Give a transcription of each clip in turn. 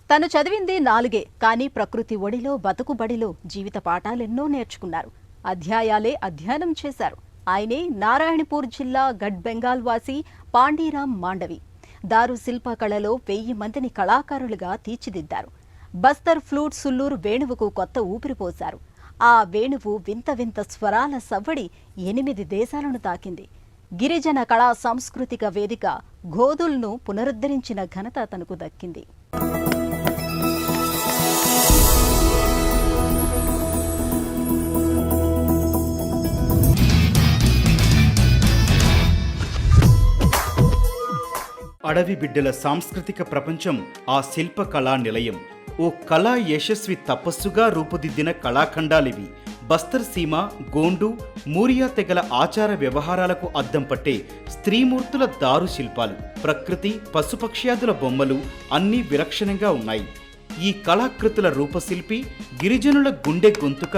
తను చదివింది 4 కానీ ప్రకృతి ఒడిలో బతుకుబడిలో జీవిత పాఠాలెన్నో నేర్చుకున్నారు. అధ్యాయాలే అధ్యయనం చేశారు. ఆయనే నారాయణపూర్ జిల్లా గఢ్ బెంగాల్ వాసి పాండీరామ్ మాండవి. దారు శిల్పకళలో 1000 మందిని కళాకారులుగా తీర్చిదిద్దారు. బస్తర్ ఫ్లూట్ సుల్లూరు వేణువుకు కొత్త ఊపిరిపోశారు. ఆ వేణువు వింత వింత స్వరాల సవ్వడి 8 దేశాలను తాకింది. గిరిజన కళా సాంస్కృతిక వేదిక గోధుల్ను పునరుద్ధరించిన ఘనత తనకు దక్కింది. అడవి బిడ్డల సాంస్కృతిక ప్రపంచం ఆ శిల్పకళా నిలయం. ఓ కళా యశస్వి తపస్సుగా రూపుదిద్దిన కళాఖండాలివి. బస్తర్ సీమ, గోండు, మూరియా తెగల ఆచార వ్యవహారాలకు అద్దం పట్టే స్త్రీమూర్తుల దారు శిల్పాలు, ప్రకృతి పశుపక్ష్యాదుల బొమ్మలు అన్నీ విలక్షణంగా ఉన్నాయి. ఈ కళాకృతుల రూపశిల్పి గిరిజనుల గుండె గొంతుక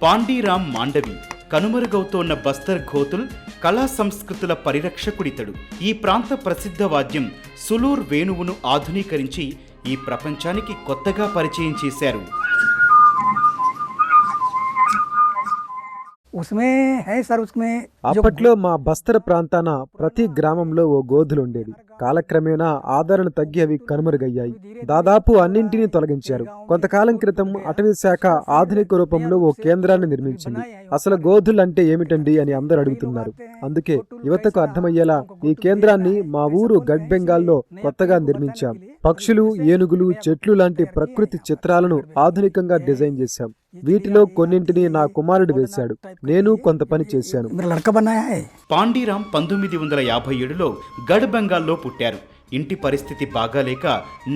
పాండీరామ్ మాండవి. కనుమరుగవుతోన్న బస్తర్ ఘోతుల్ కళా సంస్కృతుల పరిరక్షకుడితడు. ఈ ప్రాంత ప్రసిద్ధ వాద్యం సులూర్ వేణువును ఆధునీకరించి ఈ ప్రపంచానికి కొత్తగా పరిచయం చేశారు. అప్పట్లో మా బస్తర్ ప్రాంతాన ప్రతి గ్రామంలో ఓ గోధులు ఉండేది. కాలక్రమేణా ఆదరణ తగ్గి అవి కనుమరుగయ్యాయి. దాదాపు అన్నింటినీ తొలగించారు. కొంతకాలం క్రితం అటవీ శాఖ ఆధునిక రూపంలో ఓ కేంద్రాన్ని నిర్మించింది. అసలు గోధులు అంటే ఏమిటండి అని అందరూ అడుగుతున్నారు. అందుకే యువతకు అర్థమయ్యేలా ఈ కేంద్రాన్ని మా ఊరు గఢ్ బెంగాల్లో కొత్తగా నిర్మించాం. పక్షులు, ఏనుగులు, చెట్లు లాంటి ప్రకృతి చిత్రాలను ఆధునికంగా డిజైన్ చేశాం. వీటిలో కొన్నింటిని నా కుమారుడు వేశాడు. నేను కొంత పని చేశాను. పాండీరామ్ 1957లో గఢ్ బెంగాల్లో పుట్టారు. ఇంటి పరిస్థితి బాగాలేక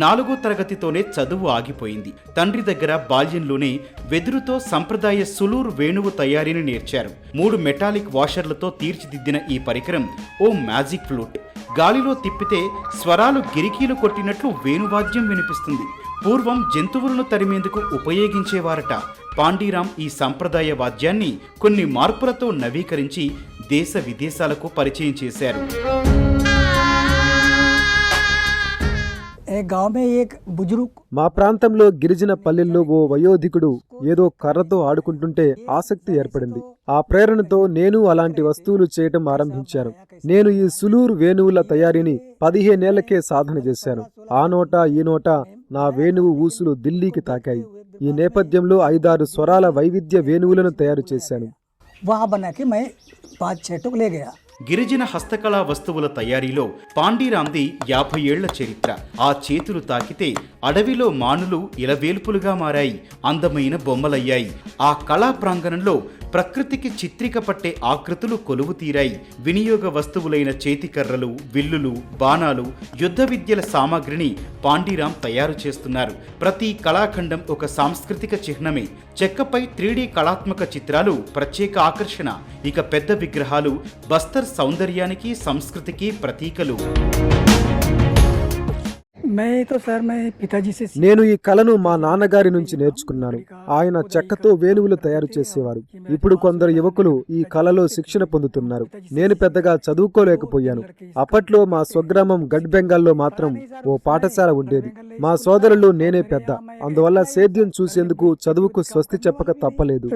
4వ తరగతితోనే చదువు ఆగిపోయింది. తండ్రి దగ్గర బాల్యంలోనే వెదురుతో సంప్రదాయ సులూర్ వేణువు తయారీని నేర్చారు. 3 మెటాలిక్ వాషర్లతో తీర్చిదిద్దిన ఈ పరికరం ఓ మ్యాజిక్ ఫ్లూట్. గాలిలో తిప్పితే స్వరాలు గిరికీలు కొట్టినట్లు వేణువాద్యం వినిపిస్తుంది. పూర్వం జంతువులను తరిమేందుకు ఉపయోగించేవారట. పాండీరామ్ ఈ సంప్రదాయ వాద్యాన్ని కొన్ని మార్పులతో నవీకరించి దేశ విదేశాలకు పరిచయం చేశారు. మా ప్రాంతంలో గిరిజన పల్లెల్లో ఓ వయోధికుడు ఏదో కర్రతో ఆడుకుంటుంటే ఆసక్తి ఏర్పడింది. ఆ ప్రేరణతో నేను అలాంటి వస్తువులు చేయటం ఆరంభించాను. నేను ఈ సులూర్ వేణువుల తయారీని 15 ఏళ్లకే సాధన చేశాను. ఆ నోట ఈ నోట నా వేణువు ఊసులు ఢిల్లీకి తాకాయి. ఈ నేపథ్యంలో 5-6 స్వరాల వైవిధ్య వేణువులను తయారు చేశాను. గిరిజన హస్తకళా వస్తువుల తయారీలో పాండీరామ్ది 50 ఏళ్ల చరిత్ర. ఆ చేతులు తాకితే అడవిలో మానులు ఇలవేల్పులుగా మారాయి, అందమైన బొమ్మలయ్యాయి. ఆ కళా ప్రాంగణంలో ప్రకృతికి చిత్రిక పట్టే ఆకృతులు కొలువు తీరాయి. వినియోగ వస్తువులైన చేతికర్రలు, విల్లులు, బాణాలు, యుద్ధ విద్యల సామాగ్రిని పాండీరామ్ తయారు చేస్తున్నారు. ప్రతి కళాఖండం ఒక సాంస్కృతిక చిహ్నమే. చెక్కపై 3D కళాత్మక చిత్రాలు ప్రత్యేక ఆకర్షణ. ఇక పెద్ద విగ్రహాలు బస్తర్ సౌందర్యానికి, సంస్కృతికి ప్రతీకలు. నేను ఈ కళను మా నాన్నగారి నుంచి నేర్చుకున్నాను. ఆయన చెక్కతో వేణువులు తయారు చేసేవారు. ఇప్పుడు కొందరు యువకులు ఈ కళలో శిక్షణ పొందుతున్నారు. నేను పెద్దగా చదువుకోలేకపోయాను. అప్పట్లో మా స్వగ్రామం గఢ్ బెంగాల్లో మాత్రం ఓ పాఠశాల ఉండేది. మా సోదరులు నేనే పెద్ద. అందువల్ల సేద్యం చూసేందుకు చదువుకు స్వస్తి చెప్పక తప్పలేదు.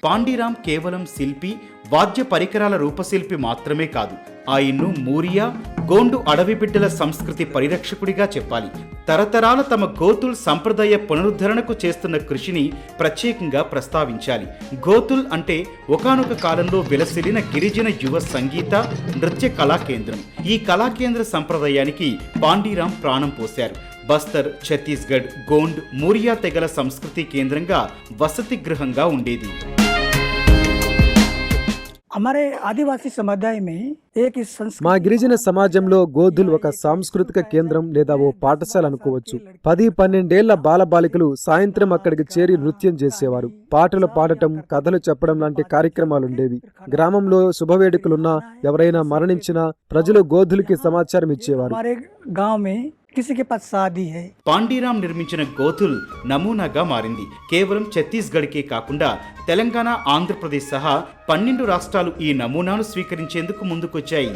పాండీరామ్ కేవలం శిల్పి, వాద్య పరికరాల రూపశిల్పి మాత్రమే కాదు. ఆయన్ను మూరియా, గోండు అడవి బిడ్డల సంస్కృతి పరిరక్షకుడిగా చెప్పాలి. తరతరాల తమ గోతుల్ సంప్రదాయ పునరుద్ధరణకు చేస్తున్న కృషిని ప్రత్యేకంగా ప్రస్తావించాలి. గోతుల్ అంటే ఒకానొక కాలంలో విలసిల్లిన గిరిజన యువ సంగీత, నృత్య కళాకేంద్రం. ఈ కళాకేంద్ర సంప్రదాయానికి పాండీరామ్ ప్రాణం పోశారు. బస్తర్, ఛత్తీస్గఢ్, గోండ్, మూరియా తెగల సంస్కృతి కేంద్రంగా వసతి గృహంగా ఉండేది. మా గిరిజన సమాజంలో గోధుల్ ఒక సాంస్కృతిక కేంద్రం లేదా ఓ పాఠశాల అనుకోవచ్చు. 10-12 ఏళ్ల బాలబాలికలు సాయంత్రం అక్కడికి చేరి నృత్యం చేసేవారు. పాటలు పాడటం, కథలు చెప్పడం లాంటి కార్యక్రమాలుండేవి. గ్రామంలో శుభవేడుకలున్నా, ఎవరైనా మరణించినా ప్రజలు గోధులకి సమాచారం ఇచ్చేవారు. పాండీరామ్ నిర్మించిన గోధుల్ నమూనాగా మారింది. కేవలం ఛత్తీస్గఢ్కే కాకుండా తెలంగాణ, ఆంధ్రప్రదేశ్ సహా 12 రాష్ట్రాలు ఈ నమూనాను స్వీకరించేందుకు ముందుకొచ్చాయి.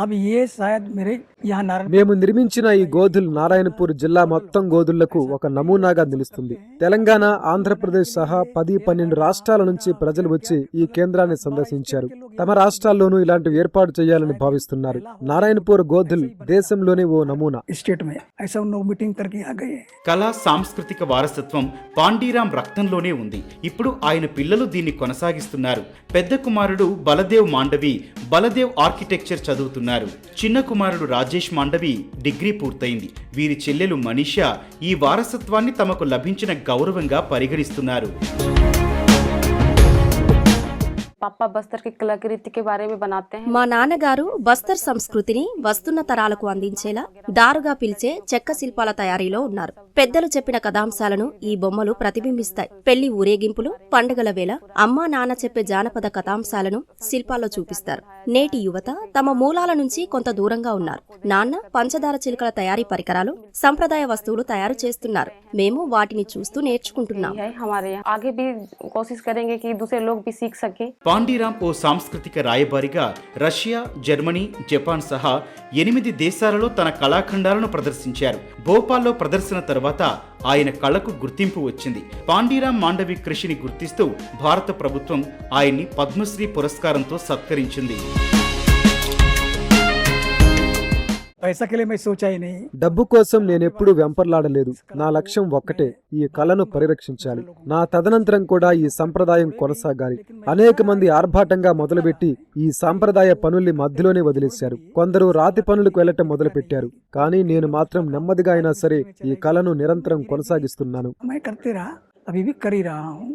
अब ये शायद मेरे यहाँ नारायण మేము నిర్మించిన ఈ గోధులు నారాయణపూర్ జిల్లా మొత్తం గోధులకు ఒక నమూనాగా నిలుస్తుంది. తెలంగాణ, ఆంధ్రప్రదేశ్ సహా 10-12 రాష్ట్రాల నుంచి ప్రజలు వచ్చి ఈ కేంద్రాన్ని సందర్శించారు. తమ రాష్ట్రాల్లోనూ ఇలాంటివి ఏర్పాటు చేయాలని భావిస్తున్నారు. నారాయణపూర్ గోధులు దేశంలోనే ఓ నమూనా. स्टेट में ऐसा उन लोग मीटिंग करके आ गए हैं। కళా సాంస్కృతిక వారసత్వం పాండీరాం రక్తంలోనే ఉంది. ఇప్పుడు ఆయన పిల్లలు దీన్ని కొనసాగిస్తున్నారు. పెద్ద కుమారుడు బలదేవ్ మాండవి బలదేవ్ ఆర్కిటెక్చర్ చదువుతున్నారు. చిన్న కుమారుడు రాజేష్ మాండవి డిగ్రీ పూర్తయింది. వీరి చెల్లెలు మనీషా ఈ వారసత్వాన్ని తమకు లభించిన గౌరవంగా పరిగణిస్తున్నారు. पापा बस्तर की कलाकृति के बारे में बनाते हैं। మా నాన్నగారు బస్తర్ సంస్కృతిని వస్తున్న తరాలకు అందించేలా దారుగా పిలిచే చెక్క శిల్పాల తయారీలో ఉన్నారు. పెద్దలు చెప్పిన కథాంశాలను ఈ బొమ్మలు ప్రతిబింబిస్తాయి. పెళ్లి ఊరేగింపులు, పండుగల వేళ అమ్మా నాన్న చెప్పే జానపద కథాంశాలను శిల్పాల్లో చూపిస్తారు. నేటి యువత తమ మూలాల నుంచి కొంత దూరంగా ఉన్నారు. నాన్న పంచదార చిలుకల తయారీ పరికరాలు, సంప్రదాయ వస్తువులు తయారు చేస్తున్నారు. మేము వాటిని చూస్తూ నేర్చుకుంటున్నాం. है हमारे यहाँ आगे भी कोशिश करेंगे कि दूसरे लोग भी सीख सके। పాండీరాం ఓ సాంస్కృతిక రాయబారిగా రష్యా, జర్మనీ, జపాన్ సహా 8 దేశాలలో తన కళాఖండాలను ప్రదర్శించారు. భోపాల్లో ప్రదర్శన తర్వాత ఆయన కళకు గుర్తింపు వచ్చింది. పాండీరాం మాండవి కృషిని గుర్తిస్తూ భారత ప్రభుత్వం ఆయన్ని పద్మశ్రీ పురస్కారంతో సత్కరించింది. पैसा के लिए मैं सोचा ही नहीं। డబ్బు కోసం నేనెప్పుడూ వెంపర్లాడలేదు. నా లక్ష్యం ఒక్కటే, ఈ కళను పరిరక్షించాలి. నా తదనంతరం కూడా ఈ సంప్రదాయం కొనసాగాలి. అనేక మంది ఆర్భాటంగా మొదలుపెట్టి ఈ సాంప్రదాయ పనుల్ని మధ్యలోనే వదిలేశారు. కొందరు రాతి పనులకు వెళ్లటం మొదలుపెట్టారు. కానీ నేను మాత్రం నెమ్మదిగా అయినా సరే ఈ కళను నిరంతరం కొనసాగిస్తున్నాను. मैं करते रहा, अभी भी कर ही रहा हूँ।